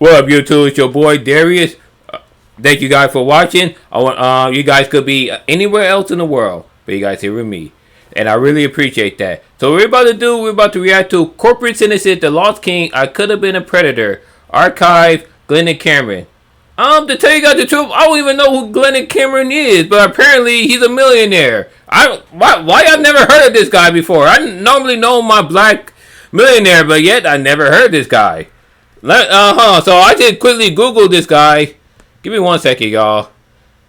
What up, YouTube? It's your boy Darius. Thank you guys for watching. I want you guys could be anywhere else in the world, but you guys here with me, and I really appreciate that. So what we're about to do, we're about to react to Corporate Citizen, The Lost King, I Could Have Been a Predator, Archive, Glendon Cameron. To tell you guys the truth, I don't even know who Glendon Cameron is, but apparently he's a millionaire. Why I've never heard of this guy before? I normally know my black millionaire, but yet I never heard this guy. So I just quickly Googled this guy. Give me 1 second, y'all.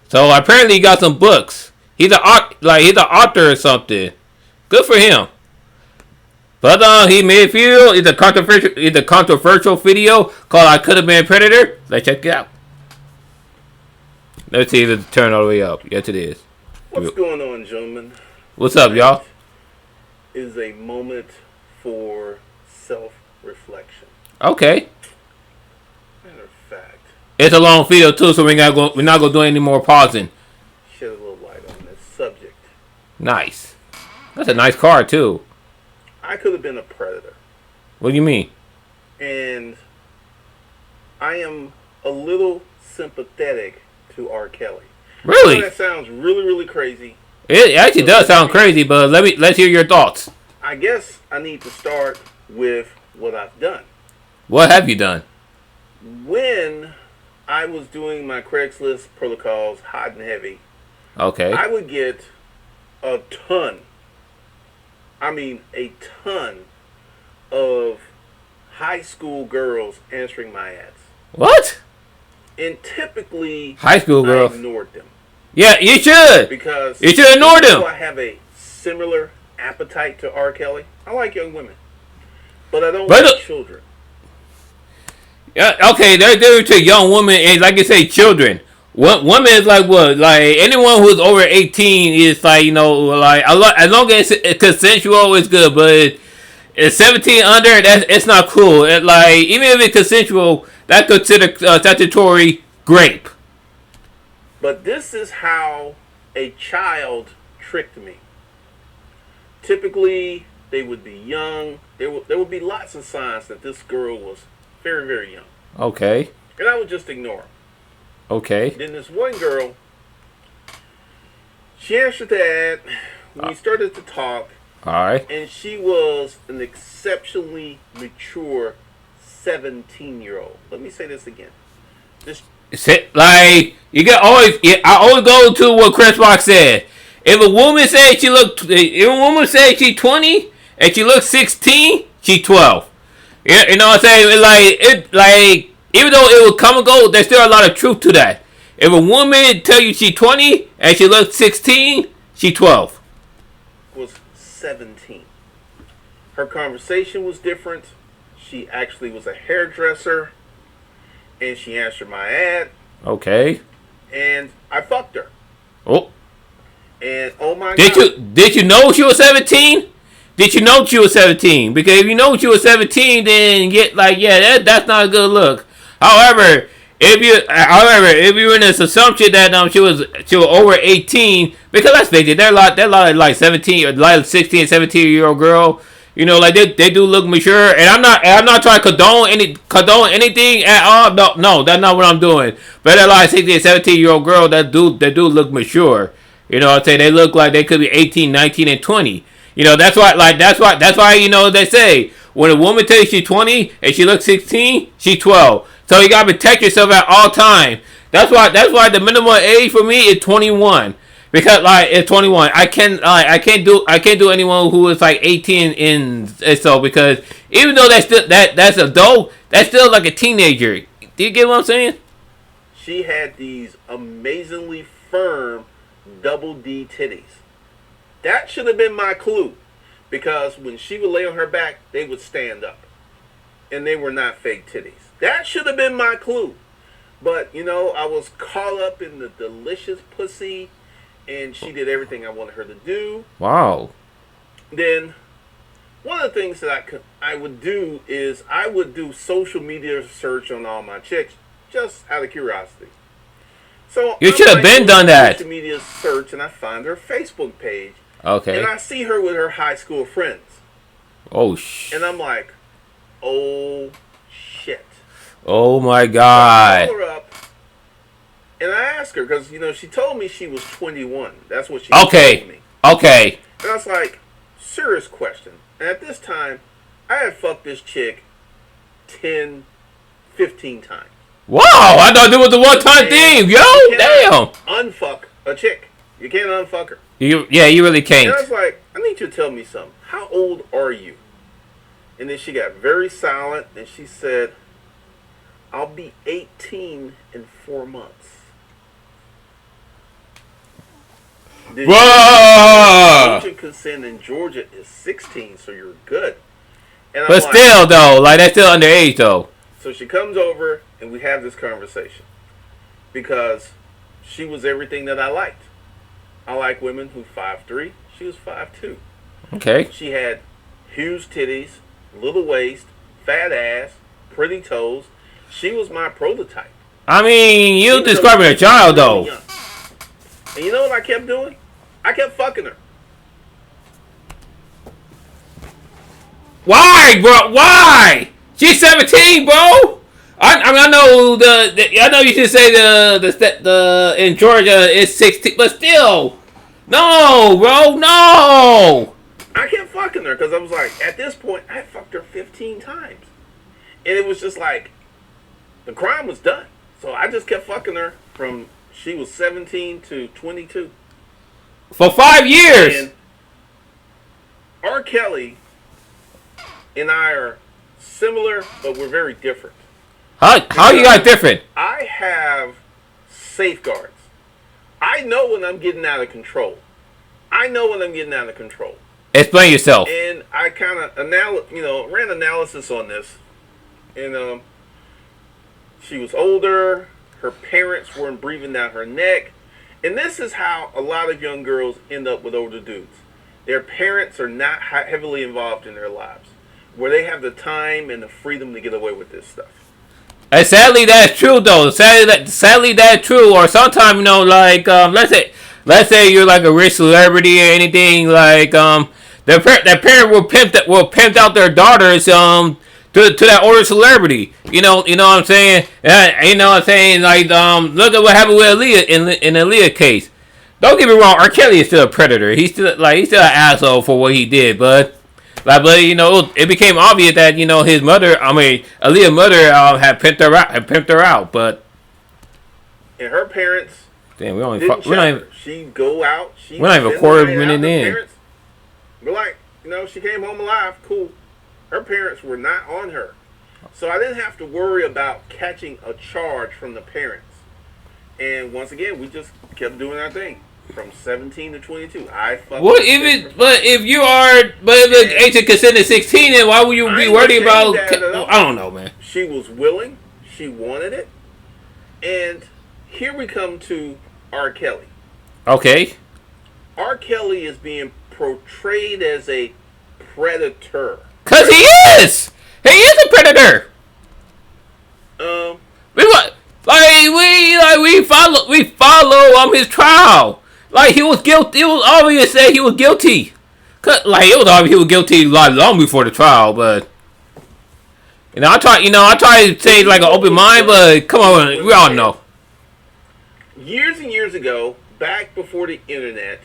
So apparently he got some books. He's an author or something. Good for him. But he made a video. It's a controversial video called "I Could Have Been a Predator." Let's check it out. Let's see if it's turned all the way up. Yes, it is. What's going on, gentlemen? What's up, y'all? Is a moment for self-reflection. Okay. Matter of fact, it's a long video too, so we're not gonna do any more pausing. Shed a little light on this subject. Nice. That's a nice car too. I could have been a predator. What do you mean? And I am a little sympathetic to R. Kelly. Really? I know that sounds really, really crazy. It actually does sound crazy, but let's hear your thoughts. I guess I need to start with what I've done. What have you done? When I was doing my Craigslist protocols, hot and heavy, okay, I would get a ton of high school girls answering my ads. What? And typically, high school girls. I ignored them. Yeah, you should. Because you should ignore them. I have a similar appetite to R. Kelly. I like young women, but I don't like children. Yeah, okay, they're different to young women, and like you say, children. Women is like what? Like anyone who's over 18 is like, you know, like as long as it's consensual, it's good. But it's 17 under, it's not cool. Like even if it's consensual, that's considered statutory rape. But this is how a child tricked me. Typically, they would be young. There would be lots of signs that this girl was very, very young. Okay. And I would just ignore them. Okay. Then this one girl, she answered the ad. We started to talk. All right. And she was an exceptionally mature 17-year-old. Let me say this again. Like you can always, I always go to what Chris Rock said. If a woman says she's 20 and she looks 16, she's 12. Yeah, you know what I'm saying? Like even though it will come and go, there's still a lot of truth to that. If a woman tell you she's 20 and she looks 16, she's 12. Was 17. Her conversation was different. She actually was a hairdresser, and she answered my ad. Okay. And I fucked her. Oh. And oh my God. Did you know she was 17? Did you know she was 17? Because if you know she was 17, then that's not a good look. However, if you're in this assumption that she was over 18, because let's face it, there are a lot of like 17 or like 16, 17-year-old girl. You know, like they do look mature, and I'm not trying to condone anything at all. No, that's not what I'm doing. But there are a lot of 16, 17-year-old girls that do look mature. You know what I'm saying? They look like they could be 18, 19, and 20. You know, that's why you know they say when a woman tells you she's 20 and she looks 16, she's 12. So you gotta protect yourself at all times. That's why the minimum age for me is 21. Because like it's 21. I can't do anyone who is like 18 and so, because even though that's adult, that's still like a teenager. Do you get what I'm saying? She had these amazingly firm double D titties. That should have been my clue, because when she would lay on her back, they would stand up, and they were not fake titties. That should have been my clue. But you know, I was caught up in the delicious pussy, and she did everything I wanted her to do. Wow. Then one of the things that I would do is I would do social media search on all my chicks, just out of curiosity. So you should have been done that. Social media search, and I find her Facebook page. Okay. And I see her with her high school friends. Oh And I'm like, oh shit. Oh my So I God. call her up and I ask her because she told me she was 21. That's what she Okay. told me. Okay. And I was like, serious question. And at this time, I had fucked this chick 10, 15 times. Wow, I thought it was the one time thing, yo. You Damn. cannot unfuck a chick. You can't unfuck her. You really And can't. I was like, I need you to tell me something. How old are you? And then she got very silent and she said, I'll be 18 in 4 months. Did Bruh. age of consent in Georgia is 16, so you're good. And I'm But like, still, though, like that's still underage, though. so she comes over and we have this conversation because she was everything that I liked. I like women who 5'3". She was 5'2". Okay. She had huge titties, little waist, fat ass, pretty toes. She was my prototype. I mean, She you was describing a child, really though. young. And you know what I kept doing? I kept fucking her. Why, bro? Why? She's 17, bro. I know I know you should say the in Georgia is 16, but still, no, bro, no. I kept fucking her because I was like, at this point, I fucked her 15 times. And it was just like, the crime was done. So I just kept fucking her from she was 17 to 22. For 5 years. And R. Kelly and I are similar, but we're very different. How you guys different? I have safeguards. I know when I'm getting out of control. I know when I'm getting out of control. Explain yourself. And I kind of ran analysis on this. And she was older. Her parents weren't breathing down her neck. And this is how a lot of young girls end up with older dudes. Their parents are not heavily involved in their lives, where they have the time and the freedom to get away with this stuff. And sadly, that's true, though. Sadly, that's true. Or sometimes, let's say you're like a rich celebrity or anything. Like, their parent will pimp out their daughters to that older celebrity. You know what I'm saying? You know what I'm saying? Like, look at what happened with Aaliyah in the Aaliyah case. Don't get me wrong, R. Kelly is still a predator. He's still an asshole for what he did, but it became obvious that his mother, Aaliyah's mother, had pimped her out. But and her parents, damn, we're not didn't even she'd go out. we're not even a quarter minute in. Parents were like, she came home alive. Cool. Her parents were not on her, so I didn't have to worry about catching a charge from the parents. And once again, we just kept doing our thing. From 17 to 22, I fucked. What if the age of consent is 16, then why would you be worried about? I don't know, man. She was willing. She wanted it. And here we come to R. Kelly. Okay. R. Kelly is being portrayed as a predator. Cause he is. He is a predator. We follow his trial. Like he was guilty. It was obvious that he was guilty. It was obvious he was guilty long before the trial. But I try to say like an open mind. But come on, we all know. Years and years ago, back before the internet,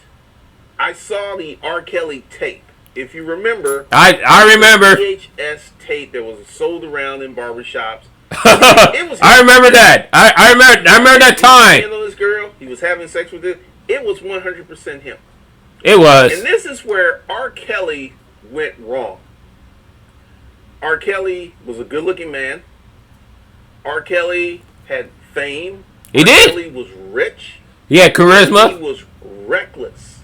I saw the R. Kelly tape. If you remember, I remember DJH tape that was sold around in barbershops. I remember that. I remember that time. He was this girl. He was having sex with it. It was 100% him. It was. And this is where R. Kelly went wrong. R. Kelly was a good-looking man. R. Kelly had fame. He did. R. Kelly was rich. He had charisma. He was reckless.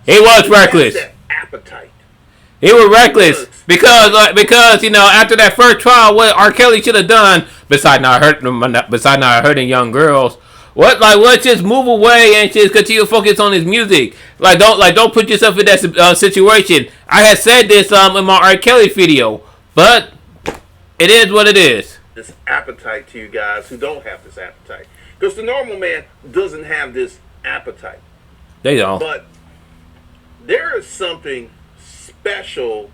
He was reckless. He had that appetite. He was reckless because after that first trial, what R. Kelly should have done, besides not hurting young girls, let's just move away and just continue to focus on his music. Don't put yourself in that situation. I had said this in my R. Kelly video, but it is what it is. This appetite to you guys who don't have this appetite, because the normal man doesn't have this appetite. They don't. But there is something special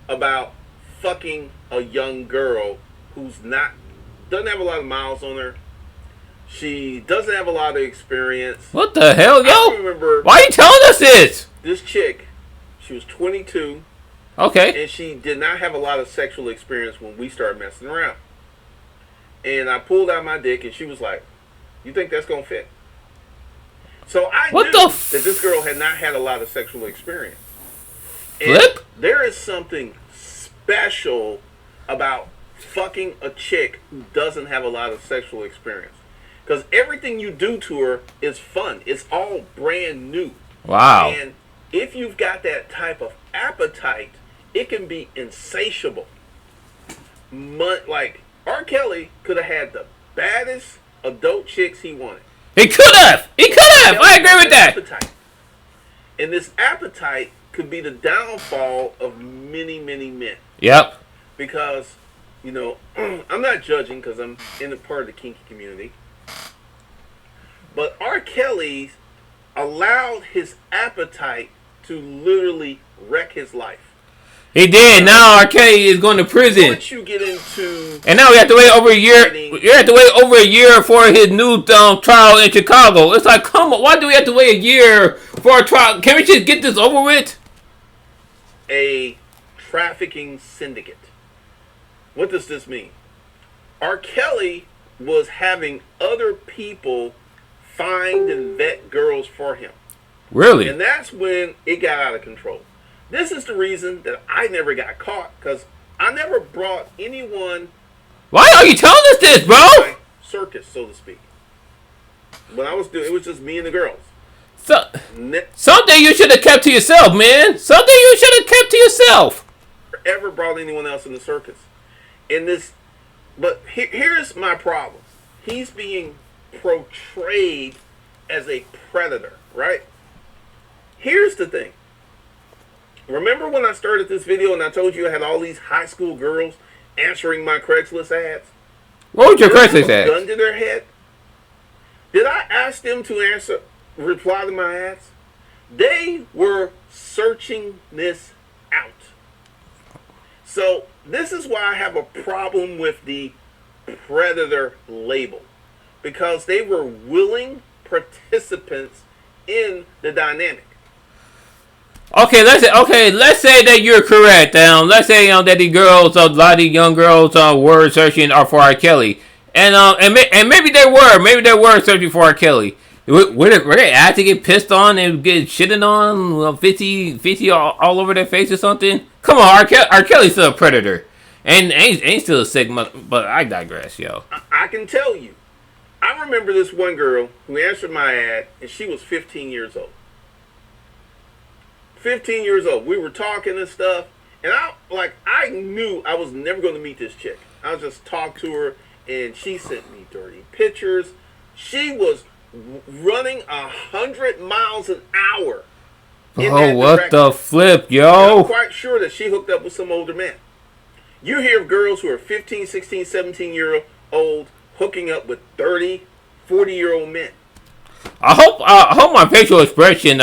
about fucking a young girl who's not doesn't have a lot of miles on her. She doesn't have a lot of experience. What the hell, yo? I remember. Why are you telling us this? This chick, she was 22. Okay. And she did not have a lot of sexual experience when we started messing around. And I pulled out my dick, and she was like, "You think that's gonna fit?" So I knew that this girl had not had a lot of sexual experience. And Flip? there is something special about fucking a chick who doesn't have a lot of sexual experience. Because everything you do to her is fun. It's all brand new. Wow. And if you've got that type of appetite, it can be insatiable. Like, R. Kelly could have had the baddest adult chicks he wanted. He could have. He could have. I agree with that. Appetite. And this appetite could be the downfall of many, many men. Yep. Because, you know, I'm not judging because I'm in a part of the kinky community. But R. Kelly allowed his appetite to literally wreck his life. He did. Now R. Kelly is going to prison. Once you get into... And now we have to wait over a year. You have to wait over a year for his new trial in Chicago. It's like, come on. Why do we have to wait a year for a trial? Can we just get this over with? A trafficking syndicate. What does this mean? R. Kelly was having other people find and vet girls for him. Really? And that's when it got out of control. This is the reason that I never got caught, because I never brought anyone... Why are you telling us this, bro? Circus, so to speak. When I was doing it, was just me and the girls. Something you should have kept to yourself, man. Something you should have kept to yourself. Ever brought anyone else in the circus? But here's my problem. He's being portrayed as a predator, right? Here's the thing. Remember when I started this video and I told you I had all these high school girls answering my Craigslist ads? What was your Craigslist ad? Gun to their head? Did I ask them to reply to my ads? They were searching this out. So this is why I have a problem with the predator label. Because they were willing participants in the dynamic. Okay, let's say that you're correct. Let's say that the girls, a lot of the young girls, were searching for R. Kelly, and maybe they were searching for R. Kelly. Were they actually get pissed on and get shitted on, 50 all over their face or something? Come on, R. Kelly's still a predator, and ain't still a sick mother. But I digress, yo. I can tell you, I remember this one girl who answered my ad, and she was 15 years old. 15 years old. We were talking and stuff, and I knew I was never going to meet this chick. I was just talk to her, and she sent me dirty pictures. She was running 100 miles an hour. Oh, what the flip, yo? And I'm quite sure that she hooked up with some older men. You hear of girls who are 15, 16, 17-year-old hooking up with 30, 40-year-old men. I hope my facial expression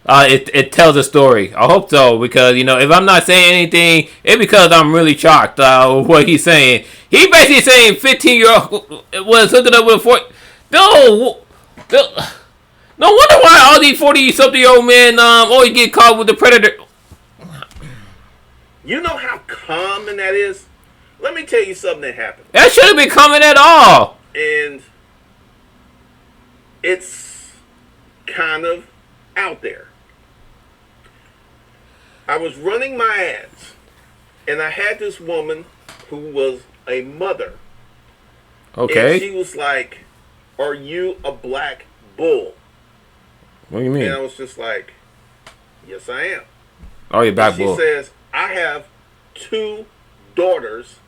it tells a story. I hope so, because if I'm not saying anything, it's because I'm really shocked with what he's saying. He basically saying 15-year-old was hooking up with 40. No wonder why all these 40-something-year-old men always get caught with the predator. You know how common that is? Let me tell you something that happened. That shouldn't be coming at all. And it's kind of out there. I was running my ads, and I had this woman who was a mother. Okay. And she was like, "Are you a black bull?" What do you mean? And I was just like, "Yes, I am." Oh, you're black bull. She says, "I have 2 daughters,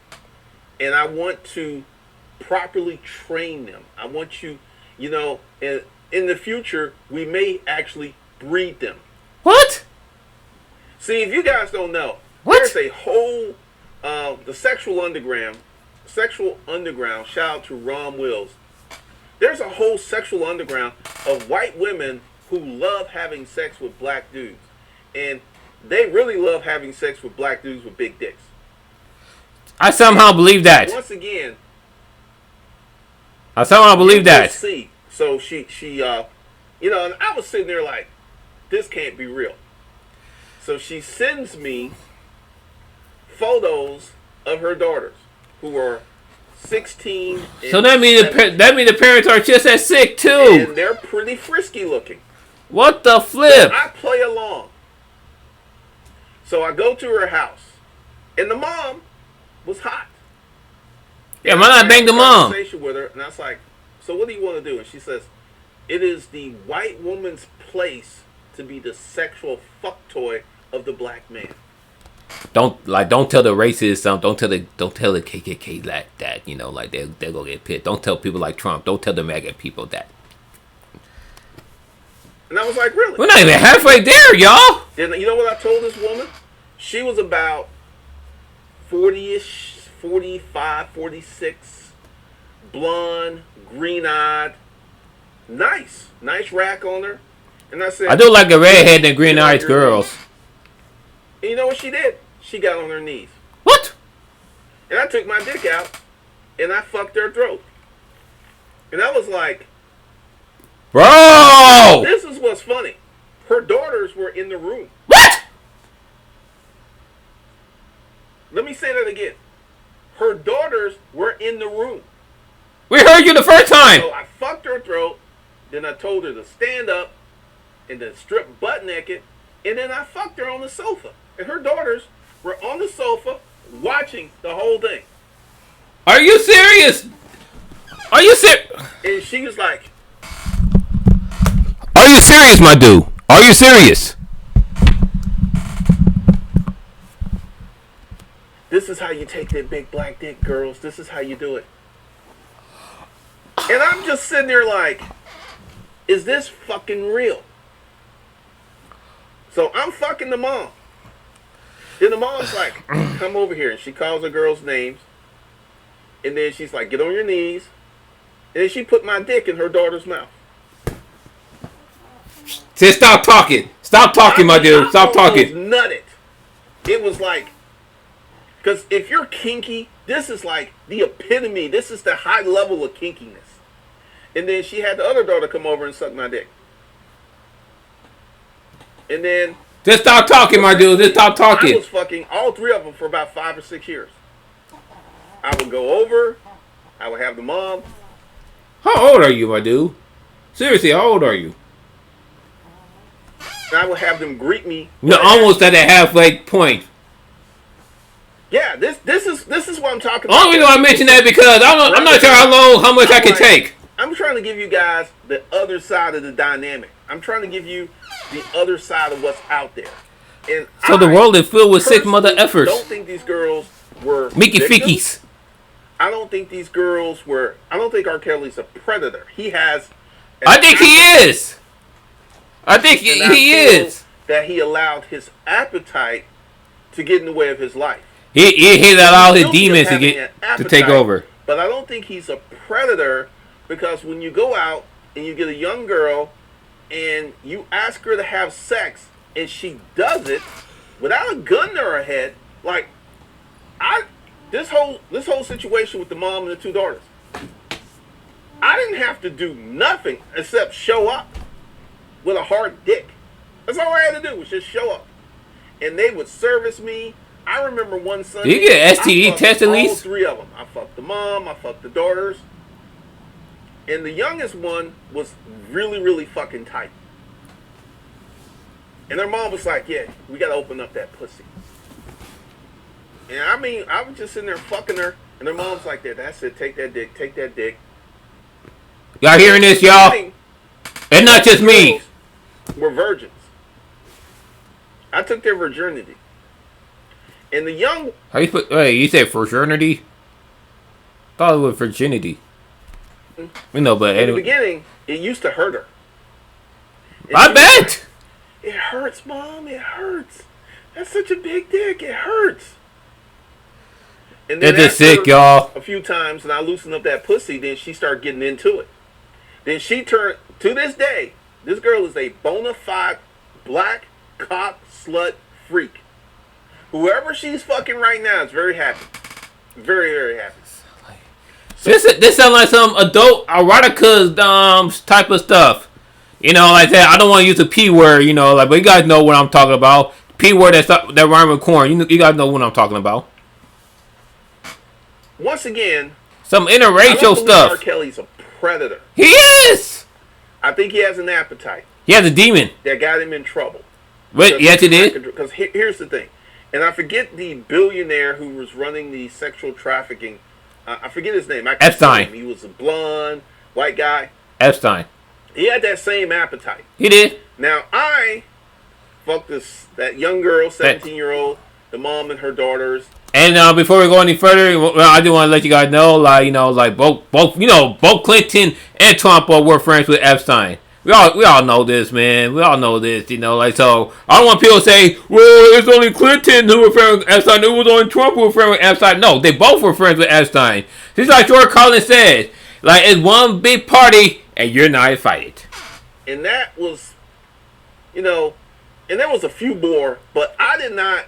and I want to properly train them. I want you, in the future, we may actually breed them." What? See, if you guys don't know, there's a whole, the sexual underground, shout out to Ron Wills. There's a whole sexual underground of white women who love having sex with black dudes. And they really love having sex with black dudes with big dicks. I somehow believe that. Once again, I somehow believe that. See, so she, you know, and I was sitting there like, this can't be real. So she sends me photos of her daughters who are 16. So that means the parents are just as sick too. And they're pretty frisky looking. What the flip? So I play along. So I go to her house, and the mom was hot. Yeah, why not bang the mom? Conversation with her, and I was like, "So what do you want to do?" And she says, "It is the white woman's place to be the sexual fuck toy of the black man." Don't tell the racists don't tell the KKK like that. You know, like they're gonna get pissed. Don't tell people like Trump. Don't tell the MAGA people that. And I was like, really? We're not even halfway there, y'all. Then you know what I told this woman? She was about 40-ish, 45, 46, blonde, green-eyed, nice rack on her. And I said, I do like a redhead and green-eyed girls. And you know what she did? She got on her knees. What? And I took my dick out, and I fucked her throat. And I was like, bro! This is what's funny. Her daughters were in the room. What? Let me say that again. Her daughters were in the room. We heard you the first time. So I fucked her throat, then I told her to stand up, and then strip butt naked, and then I fucked her on the sofa. And her daughters were on the sofa watching the whole thing. Are you serious? Are you serious? And she was like, are you serious, my dude? Are you serious? this is how you take that big black dick, girls. This is how you do it. And I'm just sitting there like, is this fucking real? So I'm fucking the mom. Then the mom's like, come over here. And she calls her girls' names. And then she's like, get on your knees. And then she put my dick in her daughter's mouth. Say, stop talking. Stop talking, my dude. Stop talking. It was nutted. It was like, because if you're kinky, this is like the epitome. This is the high level of kinkiness. And then she had the other daughter come over and suck my dick. And then... just stop talking, my dude. Just stop talking. I was fucking all three of them for about 5 or 6 years. I would go over. I would have the mom. How old are you, my dude? Seriously, how old are you? And I would have them greet me. You're almost at that halfway point. Yeah, this is what I'm talking about. Only reason I mention that because I'm not sure how much I can take. I'm trying to give you guys the other side of the dynamic. I'm trying to give you the other side of what's out there. And so the world is filled with sick mother effers. I don't think these girls were Mickey victims. Fickies. I don't think these girls were... I don't think R. Kelly's a predator. He has... I think he is. I think he is. That he allowed his appetite to get in the way of his life. He allowed his demons to take over. But I don't think he's a predator because when you go out and you get a young girl and you ask her to have sex and she does it without a gun to her head, like this whole situation with the mom and the two daughters, I didn't have to do nothing except show up with a hard dick. That's all I had to do was just show up, and they would service me. I remember one Sunday. Did you get STD test at least? All three of them. I fucked the mom. I fucked the daughters. And the youngest one was really, really fucking tight. And their mom was like, yeah, we got to open up that pussy. And I mean, I was just sitting there fucking her. And their mom's like, that's it. Take that dick. Take that dick. Y'all hearing this, y'all? And not just me. Were virgins. I took their virginity. And the young... How you put... Wait, you said virginity? Thought it was virginity. We know, but in the beginning, it used to hurt her. And I bet! Like, it hurts, Mom. It hurts. That's such a big dick. It hurts. And then that's just sick, y'all. A few times, and I loosened up that pussy, then she started getting into it. Then she turned... To this day, this girl is a bona fide black cock slut freak. Whoever she's fucking right now is very happy. Very, very happy. This sounds like some adult erotica type of stuff. You know, like that. I don't want to use the P word. You know, like, but you guys know what I'm talking about. P word that rhyme with corn. You guys know what I'm talking about. Once again, some interracial stuff. R. Kelly's a predator. He is. I think he has an appetite. He has a demon that got him in trouble. Wait, yes, he did. Because here's the thing, and I forget the billionaire who was running the sexual trafficking. I forget his name. Epstein. He was a blonde white guy. Epstein. He had that same appetite. He did. Now I fucked that young girl, 17-year-old, the mom and her daughters. And before we go any further, I do want to let you guys know, like, you know, like both Clinton and Trump were friends with Epstein. We all know this, man. We all know this, you know, like, so I don't want people to say, well, it's only Clinton who were friends with Epstein. It was only Trump who were friends with Epstein. No, they both were friends with Epstein. Just like George Carlin said, like, it's one big party and you're not invited. And that was, you know, and there was a few more, but I did not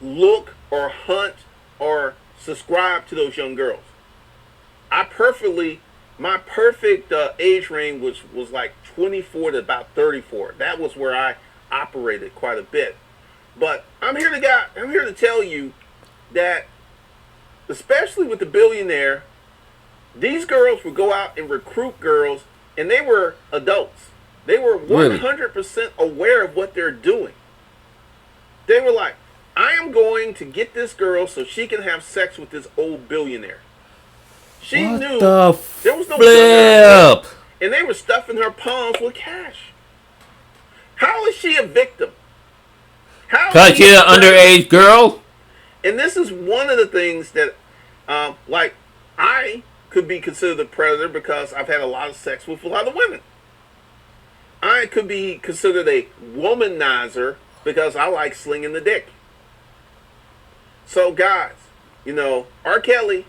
look or hunt or subscribe to those young girls. My perfect age range was like 24 to about 34. That was where I operated quite a bit. But I'm here to tell you that, especially with the billionaire, these girls would go out and recruit girls, and they were adults. They were 100% aware of what they're doing. They were like, I am going to get this girl so she can have sex with this old billionaire. She knew there was no flip, and they were stuffing her palms with cash. How is she a victim? Because she's an underage girl. And this is one of the things that, like, I could be considered a predator because I've had a lot of sex with a lot of women. I could be considered a womanizer because I like slinging the dick. So, guys, you know, R. Kelly,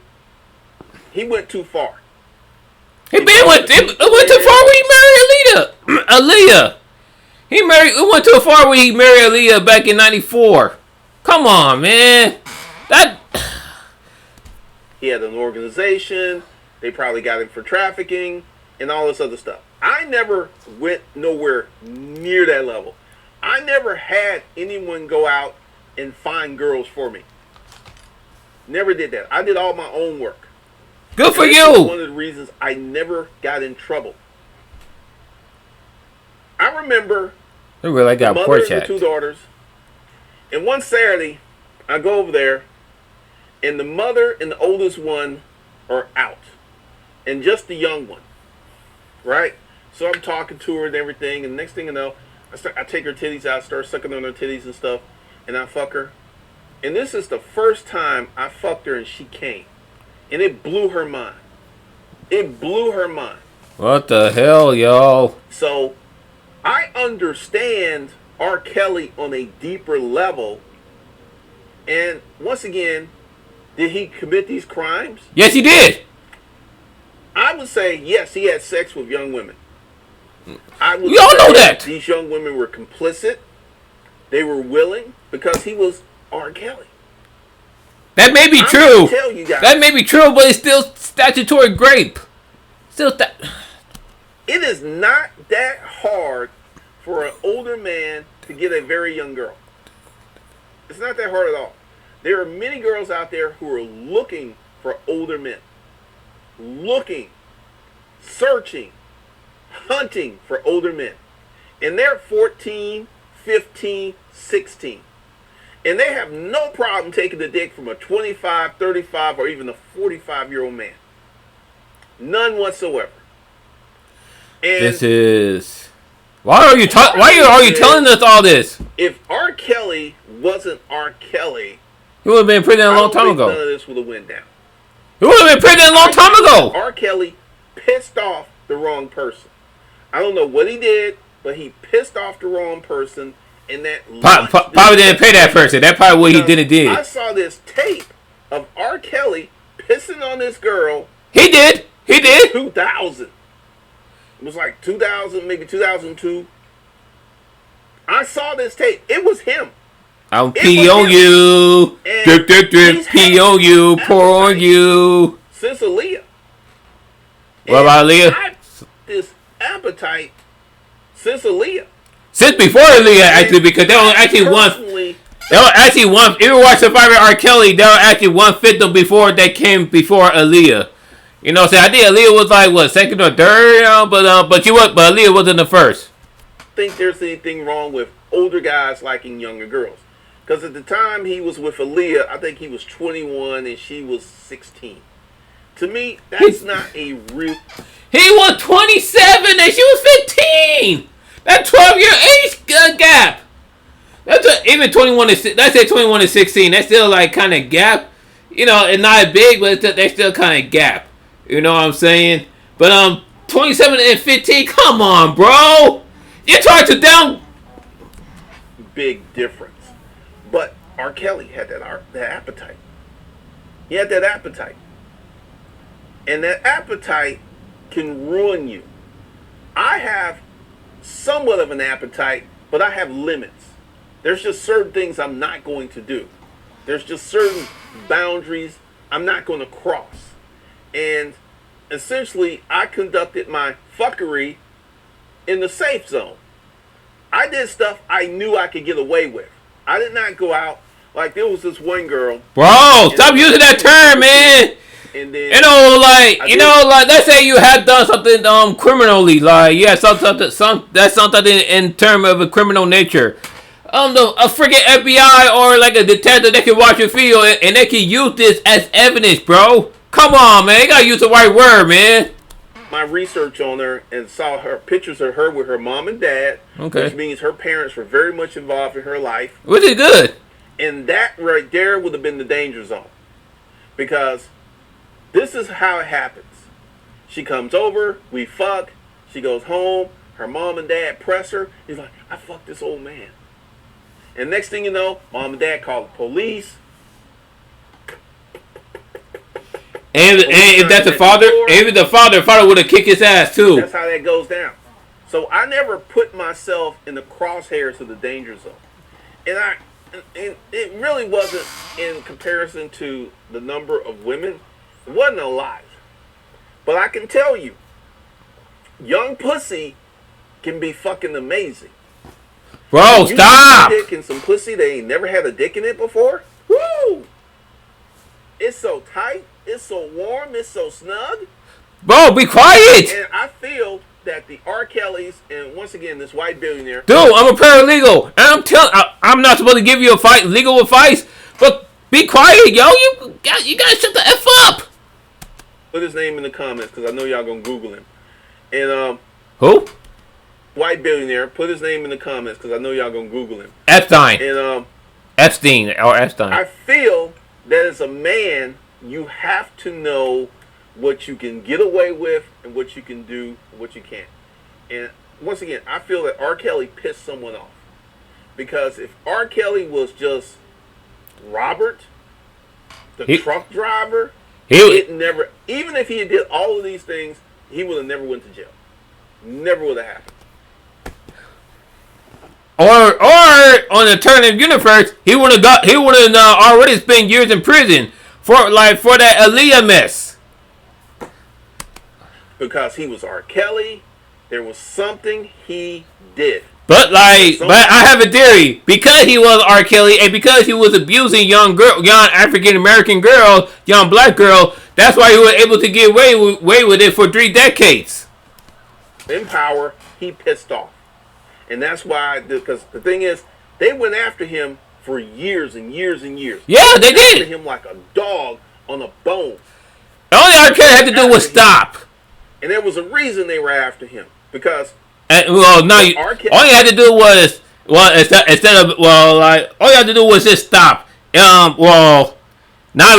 he went too far. He went too far when he married Aaliyah. It went too far when he married Aaliyah back in '94. Come on, man. He had an organization. They probably got him for trafficking and all this other stuff. I never went nowhere near that level. I never had anyone go out and find girls for me. Never did that. I did all my own work. Good for you. One of the reasons I never got in trouble. I remember the mother and the two daughters. And one Saturday, I go over there, and the mother and the oldest one are out, and just the young one, right? So I'm talking to her and everything, and next thing you know, I take her titties out, start sucking on her titties and stuff, and I fuck her. And this is the first time I fucked her and she came. And it blew her mind. It blew her mind. What the hell, y'all? So, I understand R. Kelly on a deeper level. And once again, did he commit these crimes? Yes, he did. I would say, yes, he had sex with young women. We all know that. These young women were complicit. They were willing because he was R. Kelly. That may be true. That may be true, but it's still statutory rape. It is not that hard for an older man to get a very young girl. It's not that hard at all. There are many girls out there who are looking for older men. Looking, searching, hunting for older men. And they're 14, 15, 16. And they have no problem taking the dick from a 25, 35, or even a 45-year-old man. None whatsoever. And this is... Why are you telling us all this? If R. Kelly wasn't R. Kelly, he would have been in prison a long time ago. None of this would have went down. He would have been in prison a long time ago. R. Kelly pissed off the wrong person. I don't know what he did, but he pissed off the wrong person. And that probably didn't pay that person. That's probably what he did. I saw this tape of R. Kelly pissing on this girl. He did. 2000. It was like 2000, maybe 2002. I saw this tape. It was him. I'll pee on you. Drip, drip, drip. Pee on you. Pour on you. Since Aaliyah. What about Aaliyah? I this appetite since Aaliyah. Since before Aaliyah, actually, because they were actually one. They were actually one. If you watch Survivor R. Kelly, they were actually one victim before they came before Aaliyah. You know, so I think Aaliyah was like what, second or third, you know, but Aaliyah wasn't the first. I don't think there's anything wrong with older guys liking younger girls, because at the time he was with Aaliyah, I think he was 21 and she was 16. To me, that's not a real. He was 27 and she was 15. That's 12-year age gap. Even 21 is, let's say 21 to 16. That's still like kind of gap. You know, it's not big, but they still kind of gap. You know what I'm saying? But 27 and 15. Come on, bro. You tried to down. Big difference. But R. Kelly had that appetite. He had that appetite, and that appetite can ruin you. I have somewhat of an appetite, but I have limits. There's just certain things I'm not going to do. There's just certain boundaries I'm not going to cross. And essentially, I conducted my fuckery in the safe zone. I did stuff I knew I could get away with. I did not go out like there was this one girl. Bro, stop using that term, man. And then like let's say you had done something criminally, like something in terms of a criminal nature. A freaking FBI or like a detective that can watch your video and they can use this as evidence, bro. Come on, man. You gotta use the right word, man. My research on her and saw her pictures of her with her mom and dad, which means her parents were very much involved in her life. Which is good. And that right there would have been the danger zone. Because this is how it happens. She comes over, we fuck, she goes home, her mom and dad press her. He's like, I fucked this old man. And next thing you know, mom and dad call the police. And if that's the father, even the father would have kicked his ass too. That's how that goes down. So I never put myself in the crosshairs of the danger zone. And it really wasn't in comparison to the number of women. It wasn't a lot. But I can tell you, young pussy can be fucking amazing. Bro, stop! Dick and some pussy, they ain't never had a dick in it before. Woo! It's so tight, it's so warm, it's so snug. Bro, be quiet! And I feel that the R. Kellys, and once again, this white billionaire. Dude, I'm a paralegal, and I'm not supposed to give you legal advice, but be quiet, yo. You gotta shut the F up. Put his name in the comments, because I know y'all gonna Google him. And, who? White billionaire, put his name in the comments because I know y'all gonna Google him. Epstein. And Epstein or Epstein. I feel that as a man, you have to know what you can get away with and what you can do and what you can't. And once again, I feel that R. Kelly pissed someone off. Because if R. Kelly was just Robert, the truck driver, it never, even if he did all of these things, he would have never went to jail. Never would have happened. Or on the alternative universe, he would have already spent years in prison for that Aaliyah mess. Because he was R. Kelly, there was something he did. But I have a theory. Because he was R. Kelly and because he was abusing young African American girls, young black girls, that's why he was able to get away with it for 3 decades. In power, he pissed off. And that's why, because the thing is, they went after him for years and years and years. Yeah, they did. After him like a dog on a bone. All R. Kelly had to do was stop. And there was a reason they were after him. Because... all you had to do was... all you had to do was just stop. Now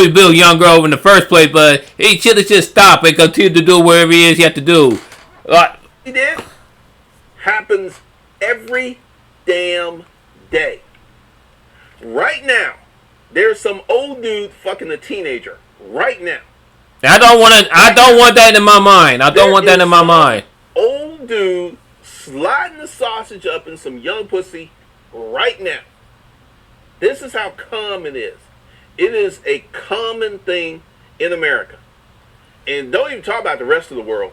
we built young girl in the first place, but he should have just stopped and continued to do whatever he had to do. He did. Happens every damn day. Right now, there's some old dude fucking a teenager. Right now. I don't want that in my mind. I don't want that in my mind. Old dude sliding the sausage up in some young pussy right now. This is how common it is. It is a common thing in America. And don't even talk about the rest of the world.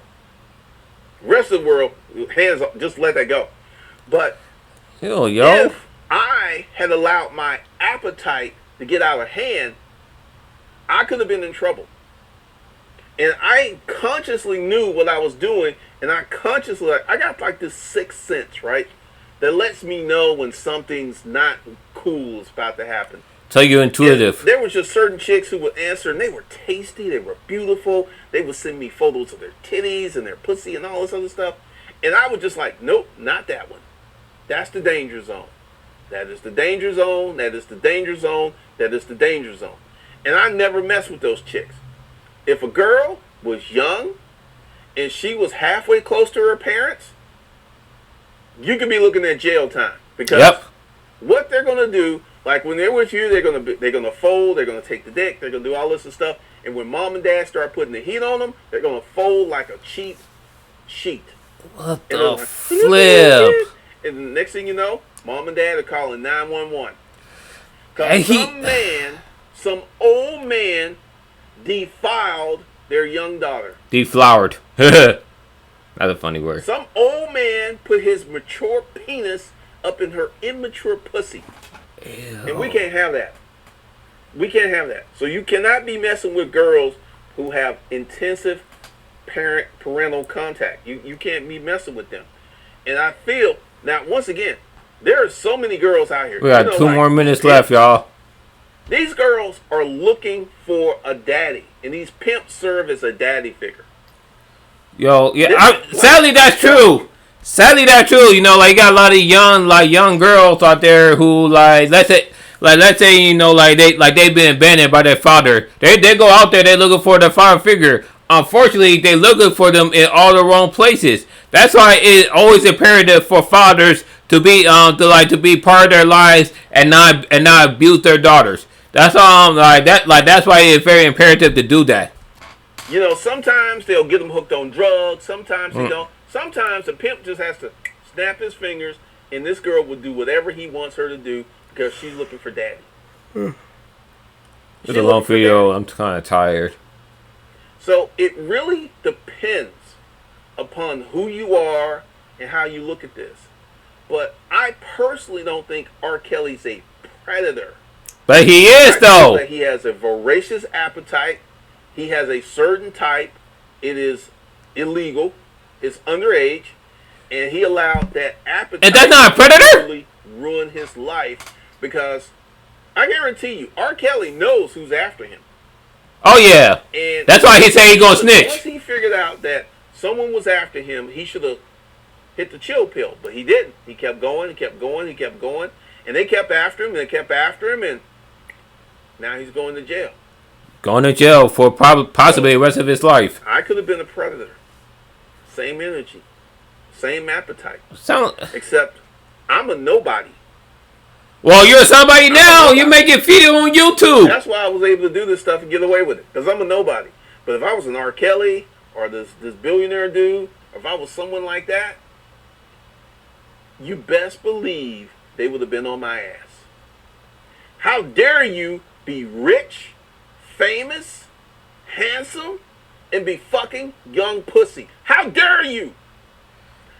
Rest of the world, hands up, just let that go. But Yo, yo. if I had allowed my appetite to get out of hand, I could have been in trouble. And I consciously knew what I was doing, and I consciously, I got like this sixth sense, right? That lets me know when something's not cool is about to happen. So you're intuitive. And there was just certain chicks who would answer, and they were tasty, they were beautiful. They would send me photos of their titties and their pussy and all this other stuff. And I would just like, nope, not that one. That's the danger zone. That is the danger zone. That is the danger zone. That is the danger zone. And I never mess with those chicks. If a girl was young and she was halfway close to her parents, you could be looking at jail time. Because what they're gonna do, like when they're with you, they're gonna fold, they're gonna take the dick, they're gonna do all this and stuff. And when mom and dad start putting the heat on them, they're gonna fold like a cheap sheet. What the flip? And the next thing you know, mom and dad are calling 911. Because some old man defiled their young daughter. Deflowered. That's a funny word. Some old man put his mature penis up in her immature pussy. Ew. And we can't have that. We can't have that. So you cannot be messing with girls who have intensive parental contact. You can't be messing with them. And I feel, now once again, there are so many girls out here. We got 2 more minutes left, y'all. These girls are looking for a daddy. And these pimps serve as a daddy figure. Yo, yeah, sadly that's true. Sadly that's true. You know, like you got a lot of young girls out there who let's say you know they've been abandoned by their father. They go out there, they're looking for their father figure. Unfortunately, they're looking for them in all the wrong places. That's why it's always imperative for fathers to be to be part of their lives and not abuse their daughters. That's that's why it's very imperative to do that. You know, sometimes they'll get them hooked on drugs. Sometimes they don't. Sometimes the pimp just has to snap his fingers, and this girl will do whatever he wants her to do because she's looking for daddy. It's a long video. I'm kind of tired. So it really depends upon who you are and how you look at this. But I personally don't think R. Kelly's a predator. But he is, though. That he has a voracious appetite. He has a certain type. It is illegal. It's underage. And he allowed that appetite and that's not a predator? to really ruin his life. Because I guarantee you, R. Kelly knows who's after him. Oh, yeah. And that's why he said he's going to snitch. Once he figured out that someone was after him, he should have hit the chill pill. But he didn't. He kept going, he kept going, he kept going. And they kept after him, and they kept after him, and now he's going to jail. Going to jail for possibly the rest of his life. I could have been a predator. Same energy. Same appetite. Except I'm a nobody. Well, you're somebody now. You make it video on YouTube. That's why I was able to do this stuff and get away with it. Because I'm a nobody. But if I was an R. Kelly or this billionaire dude, or if I was someone like that, you best believe they would have been on my ass. How dare you be rich, famous, handsome, and be fucking young pussy? How dare you?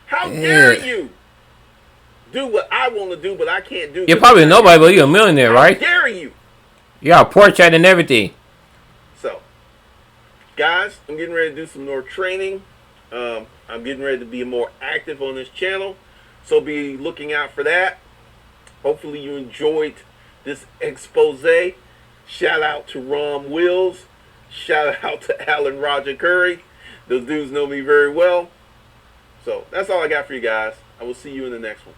How dare you do what I want to do, but I can't do? You're probably nobody, but you're a millionaire, right? How dare you? You got a porch and everything. So, guys, I'm getting ready to do some more training. I'm getting ready to be more active on this channel. So be looking out for that. Hopefully you enjoyed this expose. Shout out to Rom Wills. Shout out to Alan Roger Curry. Those dudes know me very well. So that's all I got for you guys. I will see you in the next one.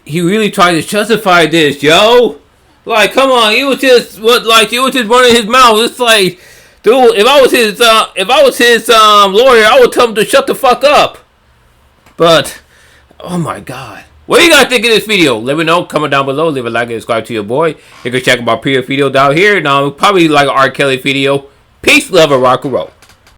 He really tried to justify this, yo. Like, come on, he was just running his mouth. It's like, dude, if I was his lawyer, I would tell him to shut the fuck up. But, oh my god. What do you guys think of this video? Let me know. Comment down below. Leave a like and subscribe to your boy. You can check out my previous video down here. Now, probably like an R. Kelly video. Peace, love, and rock and roll.